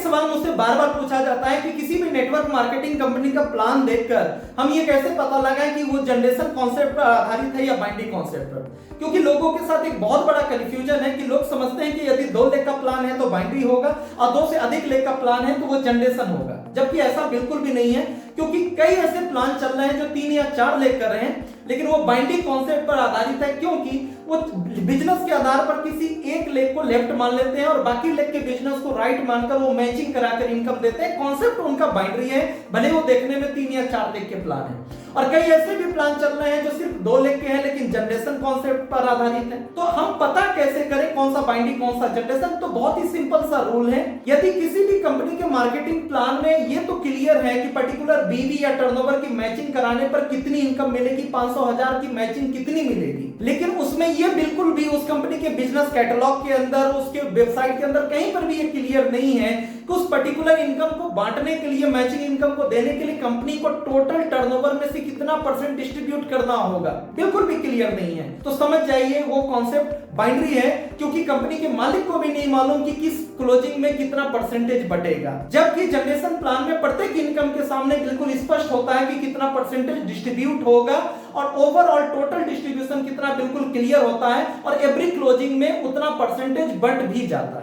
सवाल मुझसे बार बार पूछा जाता है कि किसी भी नेटवर्क मार्केटिंग कंपनी का प्लान देखकर हम ये कैसे पता लगाएं कि वो जनरेशन कॉन्सेप्ट पर आधारित है या बाइनरी कॉन्सेप्ट पर। क्योंकि लोगों के साथ एक बहुत बड़ा कंफ्यूजन है कि लोग समझते हैं कि यदि 2 लेग का प्लान है तो बाइनरी होगा और 2 से अधिक लेग का प्लान है तो वो जनरेशन होगा, जबकि ऐसा बिल्कुल भी नहीं है। क्योंकि कई ऐसे प्लान चल रहे हैं जो 3 या 4 लेग कर रहे हैं, लेकिन वो बाइनरी कॉन्सेप्ट पर आधारित है, क्योंकि वो बिजनेस के आधार पर किसी एक लेग को लेफ्ट मान लेते हैं और बाकी लेग के बिजनेस को राइट मानकर वो मैचिंग कराकर इनकम देते हैं। कॉन्सेप्ट उनका बाइनरी है, भले वो देखने में 3 या 4 लेग के प्लान है। और कई ऐसे भी प्लान चल रहे हैं जो सिर्फ 2 लेग के हैं लेकिन जनरेशन कॉन्सेप्ट पर आधारित है। तो हम पता कैसे करें कौन सा बाइनरी कौन सा जनरेशन? तो बहुत ही सिंपल सा रूल है। यदि किसी भी कंपनी के मार्केटिंग प्लान में ये तो क्लियर है कि पर्टिकुलर बीवी या टर्नओवर की मैचिंग कराने पर कितनी इनकम मिलेगी, 500,000 की मैचिंग कितनी मिलेगी, लेकिन उसमें ये बिल्कुल भी उस कंपनी के बिजनेस कैटलॉग के अंदर, उसके वेबसाइट के अंदर कहीं पर भी ये क्लियर नहीं है कि उस पर्टिकुलर इनकम को बांटने के लिए, मैचिंग इनकम को देने के लिए कंपनी को टोटल टर्नओवर में से कितना % डिस्ट्रीब्यूट करना होगा, बिल्कुल भी क्लियर नहीं है। तो समझ जाइए वो कॉन्सेप्ट बाइनरी है, क्योंकि कंपनी के मालिक को भी नहीं मालूम कि किस क्लोजिंग में कितना % बटेगा। जबकि जनरेशन प्लान में प्रत्येक इनकम के सामने बिल्कुल स्पष्ट होता है कि कितना % डिस्ट्रीब्यूट होगा और ओवरऑल टोटल डिस्ट्रीब्यूशन कितना बिल्कुल क्लियर होता है और एवरी क्लोजिंग में उतना % बट भी जाता है।